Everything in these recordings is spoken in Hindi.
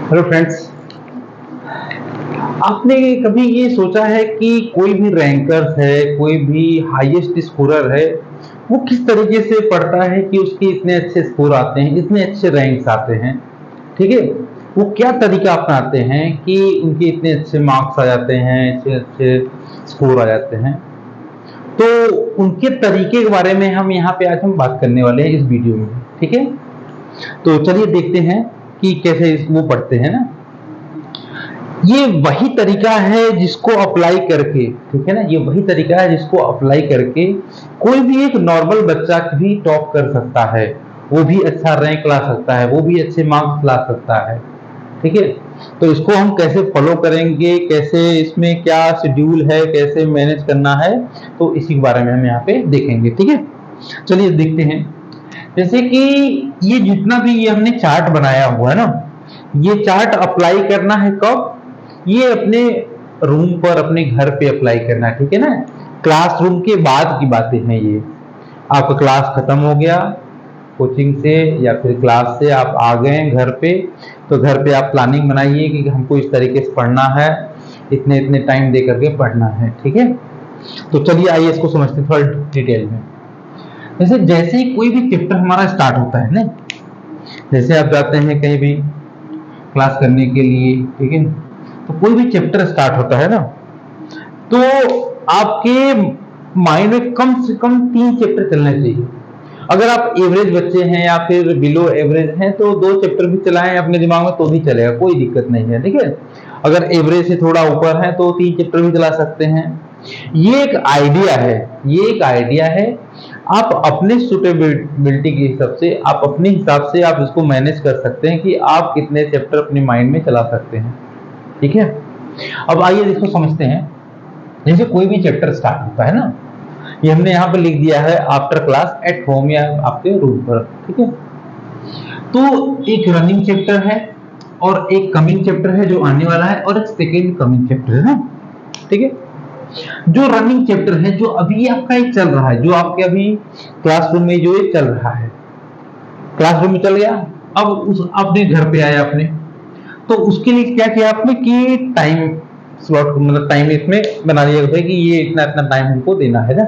Hello friends. आपने कभी ये सोचा है कि कोई भी रैंकर्स है, कोई भी हाईएस्ट स्कोरर है, वो किस तरीके से पढ़ता है कि उसके इतने अच्छे स्कोर आते हैं, इतने अच्छे रैंक्स आते हैं? ठीक है। वो क्या तरीका अपनाते हैं कि उनके इतने अच्छे मार्क्स आ जाते हैं, अच्छे अच्छे स्कोर आ जाते हैं? तो उनके तरीके के बारे में हम बात करने वाले हैं इस वीडियो में। ठीक है, तो चलिए देखते हैं कि कैसे वो पढ़ते हैं ना। ये वही तरीका है जिसको अप्लाई करके, ठीक है ना, ये वही तरीका है जिसको अप्लाई करके कोई भी एक नॉर्मल बच्चा भी टॉप कर सकता है, वो भी अच्छा रैंक ला सकता है, वो भी अच्छे मार्क्स ला सकता है। ठीक है, तो इसको हम कैसे फॉलो करेंगे, कैसे इसमें क्या शेड्यूल है, कैसे मैनेज करना है, तो इसी के बारे में हम यहाँ पे देखेंगे। ठीक है, चलिए देखते हैं। जैसे कि ये जितना भी ये हमने चार्ट बनाया हुआ है ना, ये चार्ट अप्लाई करना है कब? ये अपने रूम पर, अपने घर पे अप्लाई करना है। ठीक है ना, क्लासरूम के बाद की बातें हैं ये। आपका क्लास खत्म हो गया कोचिंग से या फिर क्लास से आप आ गए घर पे, तो घर पे आप प्लानिंग बनाइए कि हमको इस तरीके से पढ़ना है, इतने इतने टाइम दे करके पढ़ना है। ठीक है, तो चलिए आइए इसको समझते हैं थोड़ा डिटेल में। जैसे जैसे ही कोई भी चैप्टर हमारा स्टार्ट होता है ना, जैसे आप जाते हैं कहीं भी क्लास करने के लिए, ठीक है, तो कोई भी चैप्टर स्टार्ट होता है ना, तो आपके माइंड में कम से कम 3 चैप्टर चलने चाहिए। अगर आप एवरेज बच्चे हैं या फिर बिलो एवरेज हैं तो 2 चैप्टर भी चलाएं अपने दिमाग में तो भी चलेगा, कोई दिक्कत नहीं है। ठीक है, अगर एवरेज से थोड़ा ऊपर है तो 3 चैप्टर भी चला सकते हैं। ये एक आइडिया है, ये एक आइडिया है। आप अपने सुटेबिलिटी के हिसाब से, आप अपने हिसाब से आप इसको मैनेज कर सकते हैं कि आप कितने चैप्टर अपने माइंड में चला सकते हैं। ठीक है, अब आइए इसको समझते हैं। जैसे कोई भी चैप्टर स्टार्ट होता है ना, ये हमने यहाँ पे लिख दिया है आफ्टर क्लास एट होम या आपके रूम पर। ठीक है, तो एक रनिंग चैप्टर है और एक कमिंग चैप्टर है जो आने वाला है, और एक सेकेंड कमिंग चैप्टर है ना। ठीक है, जो रनिंग चैप्टर है, जो अभी आपका एक चल रहा है, जो आपके अभी क्लासरूम में जो एक चल रहा है, क्लासरूम में चल गया, अब उस आपने घर पे आया अपने, तो उसके लिए क्या किया आपने कि टाइम स्लॉट, मतलब टाइम इसमें बना दिया कि ये इतना इतना टाइम हमको देना है ना।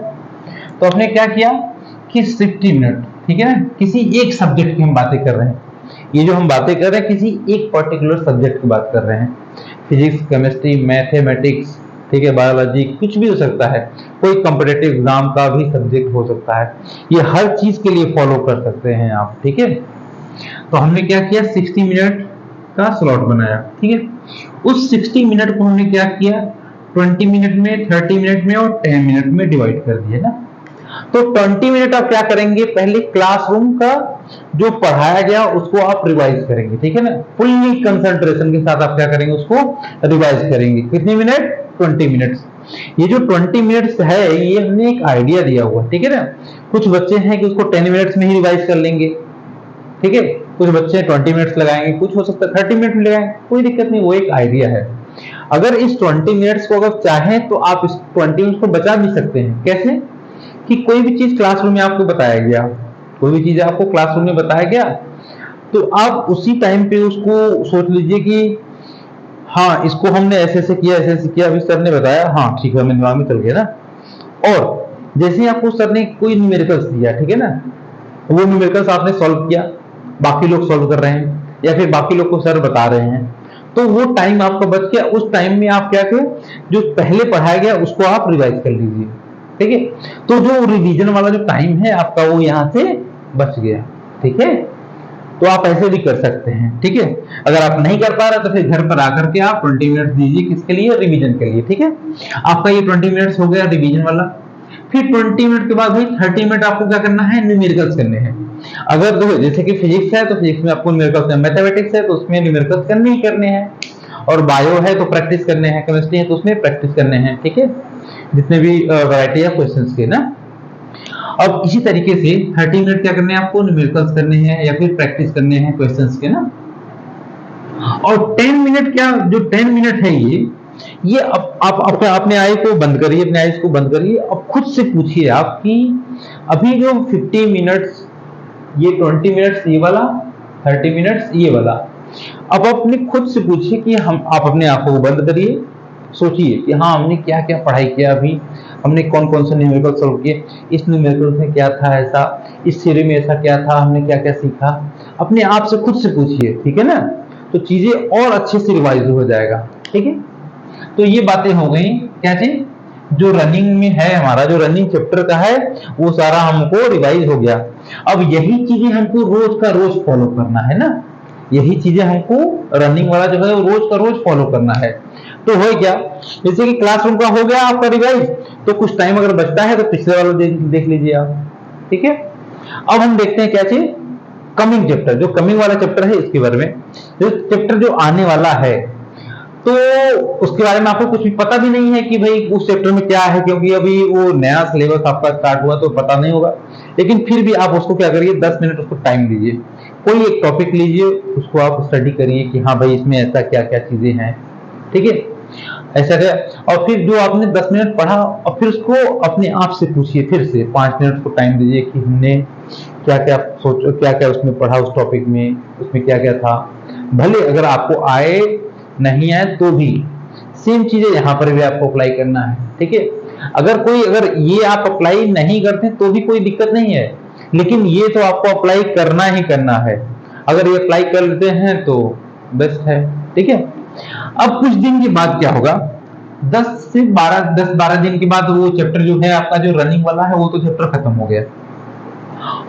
तो आपने क्या किया कि 60 मिनट, ठीक है ना, किसी एक सब्जेक्ट की हम बातें कर रहे हैं। ये जो हम बातें कर रहे हैं किसी एक पर्टिकुलर सब्जेक्ट की बात कर रहे हैं, फिजिक्स, केमिस्ट्री, मैथमेटिक्स, ठीक है, बायोलॉजी, कुछ भी हो सकता है, कोई कॉम्पिटिटिव एग्जाम का भी सब्जेक्ट हो सकता है, ये हर चीज के लिए फॉलो कर सकते हैं आप। ठीक है, तो हमने क्या किया, 60 मिनट का स्लॉट बनाया। ठीक है, उस 60 मिनट को हमने क्या किया, 20 मिनट में, 30 मिनट में और 10 मिनट में डिवाइड कर दिया ना। तो 20 मिनट आप क्या करेंगे, पहले क्लासरूम का जो पढ़ाया गया उसको आप रिवाइज करेंगे। ठीक है ना, फुल्ली कंसंट्रेशन के साथ आप क्या करेंगे, उसको रिवाइज करेंगे। कितने मिनट, 20 मिनट्स। ये जो 20 मिनट्स है ये हमने एक आइडिया दिया हुआ, ठीक है ना। कुछ बच्चे हैं कि उसको 10 मिनट्स में ही रिवाइज कर लेंगे, ठीक है, कुछ बच्चे 20 मिनट्स लगाएंगे, कुछ हो सकता है 30 मिनट में लगाएंगे, कोई दिक्कत नहीं, वो एक आइडिया है। अगर इस 20 मिनट्स को अगर चाहें तो आप इस 20 मिनट्स को बचा भी सकते हैं। कैसे कि कोई भी चीज क्लासरूम में आपको बताया गया, कोई भी चीज आपको क्लासरूम में बताया गया, तो आप उसी टाइम पे उसको सोच लीजिए कि हाँ इसको हमने ऐसे ऐसे किया, ऐसे ऐसे किया, अभी सर ने बताया, हाँ ठीक है, मेरे दिमाग में चल गया ना। और जैसे ही आपको सर ने कोई न्यूमेरिकल्स दिया, ठीक है ना, वो न्यूमेरिकल्स आपने सॉल्व किया, बाकी लोग सॉल्व कर रहे हैं या फिर बाकी लोग को सर बता रहे हैं, तो वो टाइम आपका बच गया। उस टाइम में आप क्या करें, जो पहले पढ़ाया गया उसको आप रिवाइज कर लीजिए। ठीक है, तो जो रिवीजन वाला जो टाइम है आपका वो यहाँ से बच गया। ठीक है, तो आप ऐसे भी कर सकते हैं। ठीक है, अगर आप नहीं कर पा रहे तो फिर घर पर आकर के आप 20 मिनट्स दीजिए, किसके लिए, रिवीजन के लिए। ठीक है, आपका ये 20 मिनट्स हो गया रिवीजन वाला। फिर 20 मिनट के बाद भाई 30 मिनट आपको क्या करना है, न्यूमेरिकल्स करने हैं। अगर देखो जैसे कि फिजिक्स है तो फिजिक्स में आपको न्यूमेरिकल्स है, मैथमेटिक्स है तो उसमें न्यूमेरिकल्स करने ही करने हैं, और बायो है तो प्रैक्टिस करने हैं, केमिस्ट्री है तो उसमें प्रैक्टिस करने हैं। ठीक है, जितने भी वैरायटी है क्वेश्चंस के ना। अब इसी तरीके से 30 मिनट क्या करने हैं आपको, न्यूमेरिकल्स करने हैं या फिर प्रैक्टिस करने हैं क्वेश्चंस के ना। और 10 मिनट क्या, जो 10 मिनट है ये आप अपने आई को बंद करिए, अपने आईज को बंद करिए, अब खुद से पूछिए आप कि अभी जो 50 मिनट्स, ये 20 मिनट्स ये वाला, 30 मिनट्स ये वाला, अब अपने खुद से पूछिए कि हम आप अपने आंखों को बंद करिए, सोचिए कि हाँ हमने क्या क्या पढ़ाई किया अभी, हमने कौन कौन से न्यूमेरिकल सॉल्व किए, इस न्यूमेरिकल में क्या था ऐसा, इस सीरीज में ऐसा क्या था, हमने क्या क्या सीखा। अपने आप से खुद से पूछिए, ठीक है ना, तो चीजें और अच्छे से रिवाइज हो जाएगा। ठीक है, तो ये बातें हो गई क्या चीज, जो रनिंग में है हमारा, जो रनिंग चैप्टर का है वो सारा हमको रिवाइज हो गया। अब यही चीजें हमको रोज का रोज फॉलो करना है ना, यही चीजें हमको रनिंग वाला जो है वो रोज का रोज फॉलो करना है। तो हो क्या, जैसे कि क्लासरूम का हो गया आपका रिवाइज, तो कुछ टाइम अगर बचता है तो पिछले वाला देख लीजिए आप। ठीक है, अब हम देखते हैं क्या चीज, कमिंग चैप्टर, जो कमिंग वाला चैप्टर है इसके बारे में, जो चैप्टर जो आने वाला है तो उसके बारे में आपको कुछ भी पता भी नहीं है कि भाई उस चैप्टर में क्या है, क्योंकि अभी वो नया सिलेबस आपका स्टार्ट हुआ तो पता नहीं होगा। लेकिन फिर भी आप उसको क्या करिए, 10 मिनट उसको टाइम दीजिए, कोई एक टॉपिक लीजिए, उसको आप स्टडी करिए कि हाँ भाई इसमें ऐसा क्या क्या चीजें हैं। ठीक है, ऐसा क्या, और फिर जो आपने 10 मिनट पढ़ा और फिर उसको अपने आप से पूछिए, फिर से 5 मिनट को टाइम दीजिए कि हमने क्या क्या सोचो, क्या क्या उसमें पढ़ा, उस टॉपिक में उसमें क्या क्या था। भले अगर आपको आए नहीं आए तो भी सेम चीजें यहाँ पर भी आपको अप्लाई करना है। ठीक है, अगर ये आप अप्लाई नहीं करते तो भी कोई दिक्कत नहीं है, लेकिन ये तो आपको अप्लाई करना ही करना है। अगर ये अप्लाई कर लेते हैं तो बेस्ट है। ठीक है, अब कुछ दिन के बाद क्या होगा, 10-12 दिन के बाद वो चैप्टर जो है आपका जो रनिंग वाला है वो तो चैप्टर खत्म हो गया,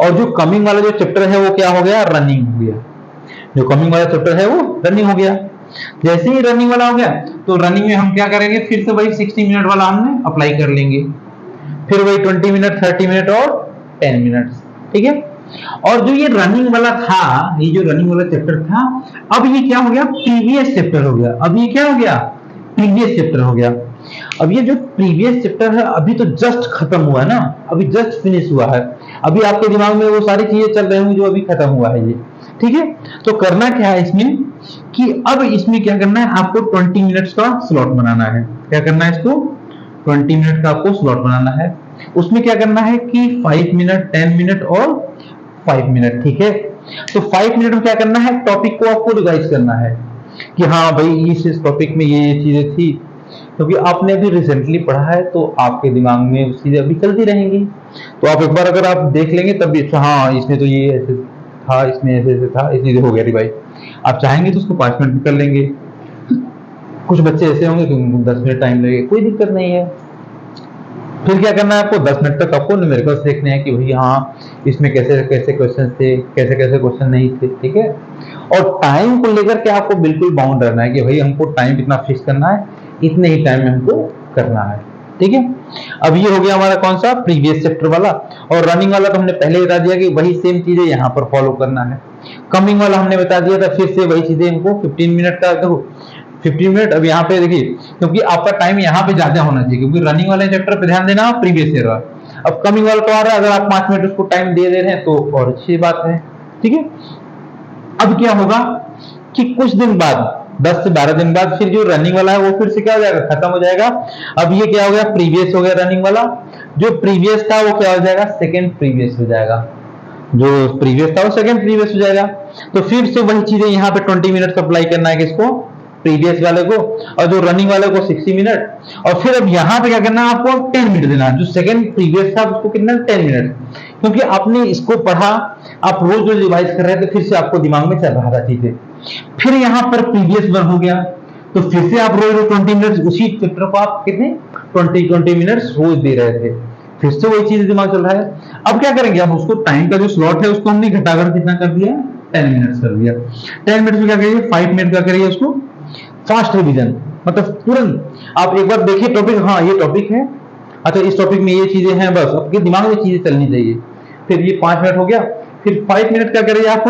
और जो कमिंग वाला जो चैप्टर है वो क्या हो गया, रनिंग हो गया। जो कमिंग वाला चैप्टर है वो रनिंग हो गया। जैसे ही रनिंग वाला हो गया तो रनिंग में हम क्या करेंगे, फिर से वही 60 मिनट वाला हमने अप्लाई कर लेंगे, फिर वही 20 मिनट, 30 मिनट और 10 मिनट। ठीक है, और जो ये रनिंग वाला था, ये जो रनिंग वाला चैप्टर था, अब ये क्या हो गया, प्रीवियस चैप्टर हो गया। अब ये क्या हो गया, प्रीवियस चैप्टर हो गया। अब ये जो प्रीवियस चैप्टर है अभी तो जस्ट खत्म हुआ है ना, अभी जस्ट फिनिश हुआ है, अभी आपके दिमाग में वो सारी चीजें चल रही होंगी जो अभी खत्म हुआ है ये। ठीक है, तो करना क्या है इसमें कि अब इसमें क्या करना है, आपको 20 मिनट्स का स्लॉट बनाना है। क्या करना है, इसको 20 मिनट का आपको स्लॉट बनाना है। उसमें क्या करना है कि 5 मिनट, 10 मिनट और 5 मिनट। ठीक है, तो 5 मिनट में क्या करना है, टॉपिक को आपको रिवाइज करना है कि हाँ भाई इस टॉपिक में ये चीजें थी, क्योंकि आपने अभी रिसेंटली पढ़ा है तो आपके दिमाग में चीजें अभी चलती रहेंगी। तो आप एक बार अगर आप देख लेंगे तब भी, अच्छा हाँ इसमें तो ये ऐसे था, इसमें ऐसे ऐसे था, इसलिए हो गया रिवाइज। आप चाहेंगे तो उसको 5 मिनट में कर लेंगे। कुछ बच्चे ऐसे होंगे कि उनको 10 मिनट टाइम लगेगा, कोई दिक्कत नहीं है। फिर क्या करना है, आपको 10 मिनट तक आपको न्यूमेरिकल्स देखने हैं कि भाई हाँ इसमें कैसे कैसे क्वेश्चन थे, कैसे कैसे क्वेश्चन नहीं थे। ठीक है, और टाइम को लेकर के आपको बिल्कुल बाउंड रहना है कि भाई हमको टाइम कितना फिक्स करना है, इतने ही टाइम में हमको करना है। ठीक है, अब ये हो गया हमारा कौन सा, प्रीवियस चैप्टर वाला। और रनिंग वाला तो हमने पहले बता दिया कि वही सेम चीजें यहाँ पर फॉलो करना है। कमिंग वाला हमने बता दिया था, फिर से वही चीजें हमको 15 मिनट का, देखो 15 मिनट। अब यहाँ पे देखिए, क्योंकि आपका टाइम यहाँ पे ज्यादा होना चाहिए, क्योंकि रनिंग वाले चैप्टर पे ध्यान देना, प्रीवियस ईयर वाला। अब कमिंग वाला तो आ रहा है, अगर आप 5 मिनट उसको टाइम दे रहे हैं तो और अच्छी बात है। ठीक है, अब क्या होगा कि कुछ दिन बाद, 10 से 12 दिन बाद, फिर जो रनिंग वाला है वो फिर से क्या हो जाएगा, खत्म हो जाएगा। अब ये क्या हो गया, प्रीवियस हो गया रनिंग वाला। जो प्रीवियस था वो क्या हो जाएगा, सेकंड प्रीवियस हो जाएगा। जो प्रीवियस था वो सेकंड प्रीवियस हो जाएगा। तो फिर से वही चीजें यहाँ पे 20 मिनट अप्लाई करना है किसको, प्रीवियस वाले को, और जो रनिंग वाले को 60 मिनट। और फिर अब यहाँ पे क्या करना है, आपको 10 मिनट देना। जो सेकंड प्रीवियस था उसको कितना, 10 मिनट, क्योंकि आपने इसको पढ़ा, आप रोज रोज रिवाइज कर रहे थे, फिर से आपको दिमाग में चल रहा था चीजें। फिर यहाँ पर प्रीवियस वन हो गया, तो फिर से आप रोज रोज 20 मिनट उसी चैप्टर को आप कितने 20 मिनट्स रोज दे रहे थे, फिर से वही चीज दिमाग चल रहा है। अब क्या करेंगे, अब उसको टाइम का जो स्लॉट है उसको हमने घटाकर कितना कर दिया, 10 मिनट्स कर दिया। 10 मिनट्स में क्या करिए, 5 मिनट का करिए उसको फास्ट रिवीजन, मतलब तुरंत आप एक बार देखिए टॉपिक, हाँ ये टॉपिक है, अच्छा इस टॉपिक में ये चीजें हैं, बस आपके दिमाग में चीजें चलनी चाहिए। फिर ये 5 मिनट हो गया, फिर 5 मिनट क्या करिए, आप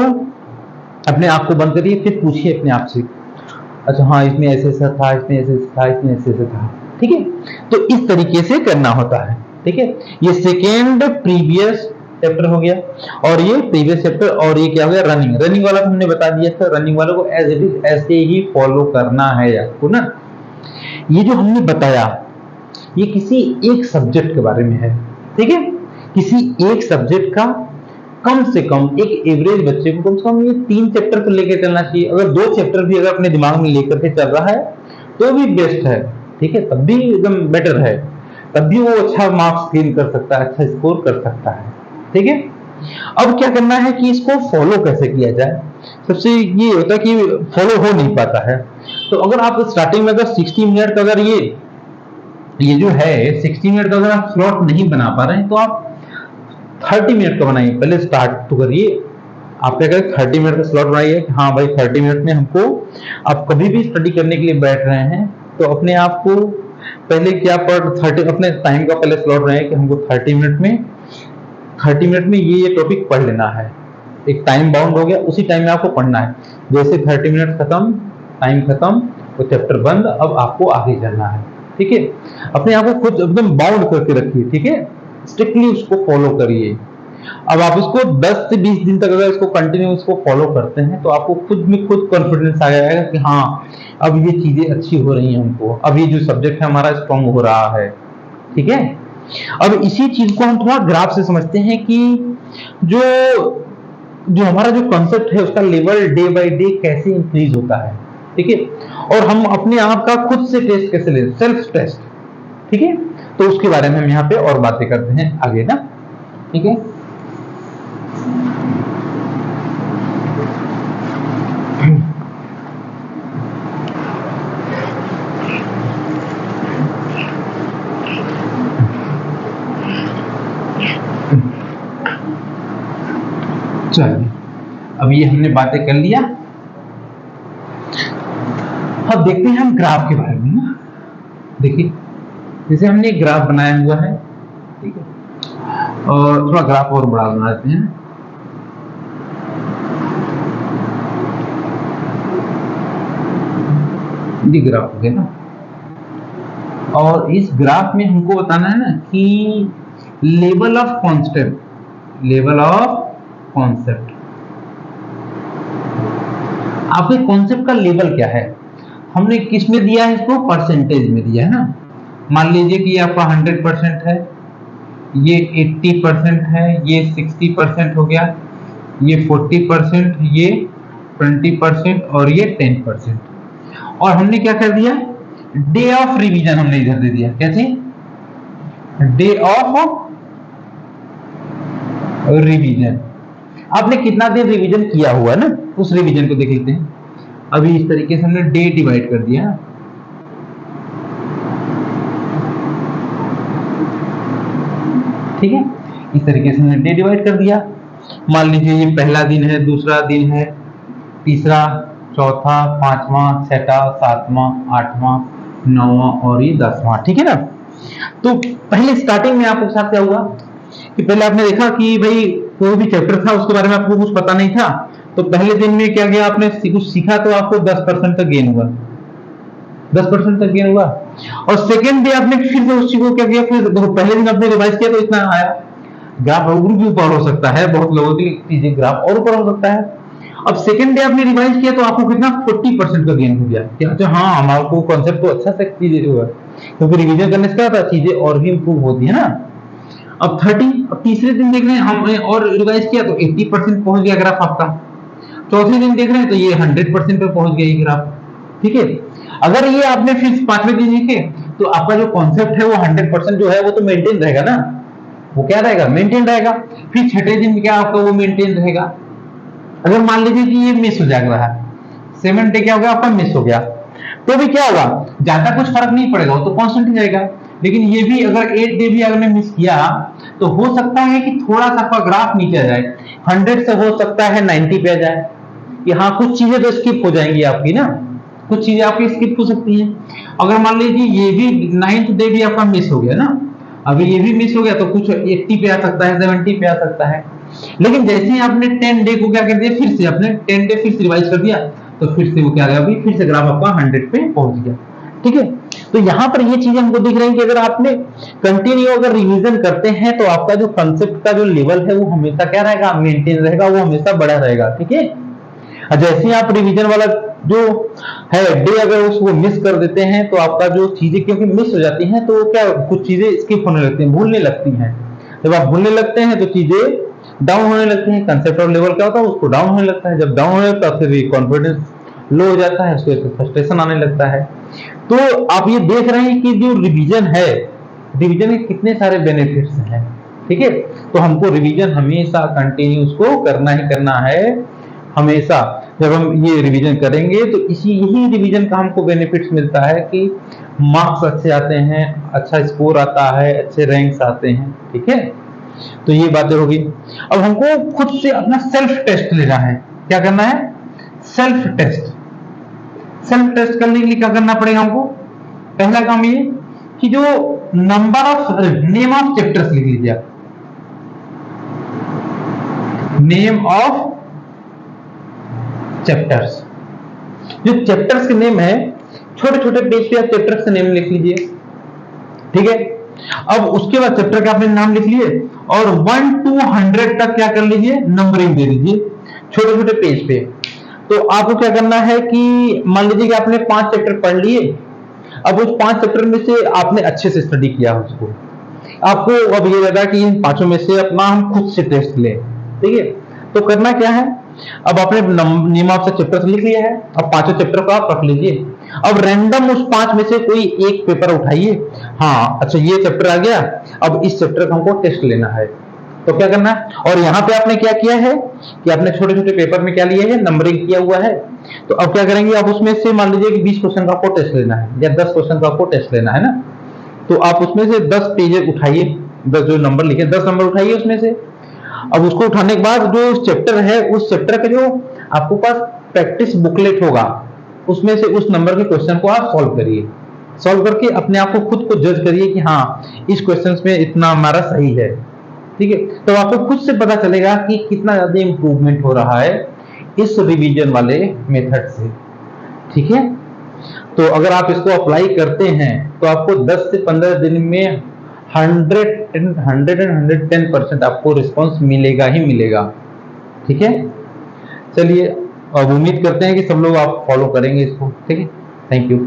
अपने आप को बंद करिए, फिर पूछिए अपने आप से, अच्छा हाँ इसमें ऐसे ऐसा था, इसमें ऐसे था, इसमें ऐसे ऐसे था। ठीक है, तो इस तरीके से करना होता है। ठीक है, ये सेकेंड प्रीवियस चैप्टर हो गया, और ये प्रीवियस चैप्टर, और ये क्या हो गया, रनिंग। रनिंग वाला तो हमने बता दिया था, रनिंग वाले को एज इट इज ऐसे ही फॉलो करना है आपको ना। ये जो हमने बताया ये किसी एक सब्जेक्ट के बारे में है। ठीक है, किसी एक सब्जेक्ट का कम से कम एक एवरेज बच्चे को कम से कम ये 3 चैप्टर तो लेके चलना चाहिए। अगर 2 चैप्टर भी अगर अपने दिमाग में लेकर के चल रहा है तो भी बेस्ट है, ठीक है, तब भी एकदम बेटर है, तब भी वो अच्छा मार्क्स गेन कर सकता है, अच्छा स्कोर कर सकता है, ठीक है। अब क्या करना है कि इसको फॉलो कैसे किया जाए। सबसे ये होता है कि फॉलो हो नहीं पाता है, तो अगर आप स्टार्टिंग में अगर 60 मिनट का अगर ये जो है 60 मिनट का अगर आप स्लॉट नहीं बना पा रहे हैं तो आप 30 मिनट का बनाइए। पहले स्टार्ट तो करिए, आप क्या करें 30 मिनट का स्लॉट बनाइए कि हाँ भाई 30 मिनट में हमको, आप कभी भी स्टडी करने के लिए बैठ रहे हैं तो अपने आप को पहले क्या पर 30 अपने टाइम का पहले स्लॉट बनाइए कि हमको 30 मिनट में ये टॉपिक पढ़ लेना है। एक टाइम बाउंड हो गया, उसी टाइम में आपको पढ़ना है। जैसे 30 मिनट खत्म, टाइम खत्म, तो चैप्टर बंद, अब आपको आगे चलना है, ठीक है। अपने आप को खुद एकदम बाउंड करके रखिए, ठीक है, स्ट्रिक्टली उसको फॉलो करिए। अब आप इसको 10 से 20 दिन तक अगर इसको कंटिन्यू इसको फॉलो करते हैं तो आपको खुद में खुद कॉन्फिडेंस आ जाएगा कि हाँ अब ये चीजें अच्छी हो रही हैं, हमको अब ये जो सब्जेक्ट है हमारा स्ट्रॉन्ग हो रहा है, ठीक है। अब इसी चीज को हम थोड़ा ग्राफ से समझते हैं कि जो जो हमारा जो कंसेप्ट है उसका लेवल डे बाय डे कैसे इंक्रीज होता है, ठीक है। और हम अपने आप का खुद से टेस्ट कैसे लें, सेल्फ टेस्ट, ठीक है। तो उसके बारे में हम यहाँ पे और बातें करते हैं आगे ना, ठीक है। चलिए अब ये हमने बातें कर लिया, अब देखते हैं हम ग्राफ के बारे में ना। देखिए जैसे हमने एक ग्राफ बनाया हुआ है, ठीक है, और थोड़ा ग्राफ और बड़ा बना देते हैं। ये ग्राफ हो गया ना, और इस ग्राफ में हमको बताना है ना कि लेवल ऑफ कॉन्सेप्ट आपके कॉन्सेप्ट का लेवल क्या है। हमने किस में दिया है इसको, परसेंटेज में दिया है ना। मान लीजिए कि ये आपका 100% है, ये 80% है, ये 60% हो गया, ये 40%, ये 20% और ये 10%। और हमने क्या कर दिया, डे ऑफ रिवीजन हमने इधर दे दिया। कैसे, डे ऑफ रिवीजन, आपने कितना देर रिवीजन किया हुआ है ना, उस रिवीजन को देख लेते हैं। अभी इस तरीके से हमने डे डिवाइड कर दिया, ठीक है, इस तरीके से हमने डे डिवाइड कर दिया। मान लीजिए ये पहला दिन है, दूसरा दिन है, तीसरा, चौथा, पांचवा, छठा, सातवां, आठवां, नौवां और ये 10वां, ठीक है ना। तो पहले स्टार्टिंग में आपके साथ क्या हुआ कि पहले आपने देखा कि भाई कोई भी चैप्टर था उसके बारे में आपको कुछ पता नहीं था, तो पहले दिन में क्या किया आपने, कुछ सीखा तो आपको 10% तक गेन हुआ, 10% तक गेन हुआ। और सेकेंड डे आपने फिर से उस चीज को क्या किया, फिर पहले दिन आपने रिवाइज किया तो इतना आया। ग्राफ और भी ऊपर हो सकता है, बहुत लोगों के लिए ग्राफ और ऊपर हो सकता है। अब सेकेंड डे आपने रिवाइज किया तो आपको कितना 40% का गेन हो गया। क्या अच्छा, हाँ हमारे को कॉन्सेप्ट तो अच्छा से चीजें हुआ, क्योंकि रिवीजन करने से क्या होता है, चीजें और भी इंप्रूव होती है ना। अब 30, अब तीसरे दिन देख रहे हैं हमने और रिवाइज किया तो 80% पहुंच गया ग्राफ आपका। चौथे दिन देख रहे हैं तो ये 100% पे पहुंच गया ये ग्राफ, ठीक है। अगर ये आपने फिर पांचवें दिन देखे तो आपका जो कॉन्सेप्ट है वो 100% जो है वो तो मेंटेन रहेगा ना, वो क्या रहेगा, मेंटेन रहेगा। फिर छठे दिन क्या आपका वो मेंटेन रहेगा। अगर मान लीजिए कि ये मिस हो जाएगा, 7 डे क्या हो गया आपका मिस हो गया, तो भी क्या होगा, ज्यादा कुछ फर्क नहीं पड़ेगा, वो तो कांस्टेंट ही रहेगा। लेकिन ये भी अगर 8 डे भी अगर मिस किया तो हो सकता है कि थोड़ा सा आपका ग्राफ नीचे आ जाए, 100 से हो सकता है 90 पे आ जाए, कि हाँ कुछ चीजें तो स्किप हो जाएंगी आपकी ना, कुछ चीजें आपकी स्किप हो सकती हैं। अगर मान लीजिए ये भी 9th डे भी आपका मिस हो गया ना, अभी ये भी मिस हो गया तो कुछ 80 पे आ सकता है, 70 पे आ सकता है। लेकिन जैसे ही आपने 10 डे को क्या कर दिया, फिर से आपने 10 डे फिर से रिवाइज कर दिया तो फिर से वो क्या गया, अभी फिर से ग्राफ आपका 100 पे पहुंच गया, ठीक है। तो यहाँ पर ये चीजें हमको दिख रही है कि अगर आपने कंटिन्यू अगर रिवीजन करते हैं तो आपका जो कंसेप्ट का जो लेवल है वो हमेशा क्या रहेगा, मेंटेन रहेगा, वो हमेशा बढ़ा रहेगा, ठीक है। जैसे ही आप रिवीजन वाला जो है डे अगर उसको मिस कर देते हैं तो आपका जो चीजें क्योंकि मिस हो जाती हैं तो क्या कुछ चीजें स्किप होने लगती हैं, भूलने लगती हैं। जब आप भूलने लगते हैं तो चीजें डाउन होने लगते हैं, कंसेप्ट ऑफ लेवल क्या होता है, उसको डाउन होने लगता है, जब डाउन होने लगता है फिर कॉन्फिडेंस लो हो जाता है, उसके बाद फ्रस्ट्रेशन आने लगता है। तो आप ये देख रहे हैं कि जो रिवीजन है, रिवीजन के कितने सारे बेनिफिट्स हैं, ठीक है। तो हमको रिवीजन हमेशा कंटिन्यू उसको करना ही करना है। हमेशा जब हम ये रिवीजन करेंगे तो यही रिवीजन का हमको बेनिफिट्स मिलता है कि मार्क्स अच्छे आते हैं, अच्छा स्कोर आता है, अच्छे रैंक्स आते हैं, ठीक है। तो ये बातें होगी। अब हमको खुद से अपना सेल्फ टेस्ट लेना है। क्या करना है? Self test. सेल्फ टेस्ट करने के लिए क्या करना पड़ेगा हमको? पहला काम ये कि जो number of name of chapters लिख लीजिए आप। नेम ऑफ चैप्टर्स, जो चैप्टर्स के नेम है, छोटे छोटे पेज पे आप चैप्टर्स के नेम लिख लीजिए, ठीक है। अब उसके बाद चैप्टर का आपने नाम लिख लिए और 1 to 100 तक क्या कर लीजिए, नंबरिंग दे दीजिए छोटे छोटे पेज पे। तो आपको क्या करना है कि मान लीजिए कि आपने 5 चैप्टर पढ़ लिए। अब उस 5 चैप्टर में से आपने अच्छे से स्टडी किया उसको, आपको अब ये लगा कि इन 5 में से अपना हम खुद से टेस्ट लें, ठीक है। तो करना क्या है, अब आपने नेम ऑफ चैप्टर लिख लिया है, अब 5 चैप्टर को आप रख लीजिए। अब रैंडम उस 5 में से कोई एक पेपर उठाइए। हाँ अच्छा, ये चैप्टर आ गया, अब इस चैप्टर का हमको टेस्ट लेना है। तो क्या करना है, और यहाँ पे आपने क्या किया है कि आपने छोटे छोटे पेपर में क्या लिया है, नंबरिंग किया हुआ है। तो अब क्या करेंगे, आप उसमें से मान लीजिए कि 20 क्वेश्चन का आपको टेस्ट लेना है या 10 क्वेश्चन का आपको टेस्ट लेना है ना। तो आप उसमें से 10 पेज उठाइए, 10 जो नंबर लिखे 10 नंबर उठाइए उसमें से। अब उसको उठाने के बाद जो चैप्टर है, उस चैप्टर का जो आपको पास प्रैक्टिस बुकलेट होगा, उसमें से उस नंबर के क्वेश्चन को आप सॉल्व करिए। सॉल्व करके अपने आप को खुद को जज करिए कि हाँ इस क्वेश्चन में इतना हमारा सही है, ठीक है। तो आपको खुद से पता चलेगा कि कितना ज्यादा इंप्रूवमेंट हो रहा है इस रिवीजन वाले मेथड से, ठीक है। तो अगर आप इसको अप्लाई करते हैं तो आपको 10 से 15 दिन में 110% आपको रिस्पॉन्स मिलेगा ही मिलेगा, ठीक है। चलिए अब उम्मीद करते हैं कि सब लोग आप फॉलो करेंगे इसको, ठीक है। Thank you.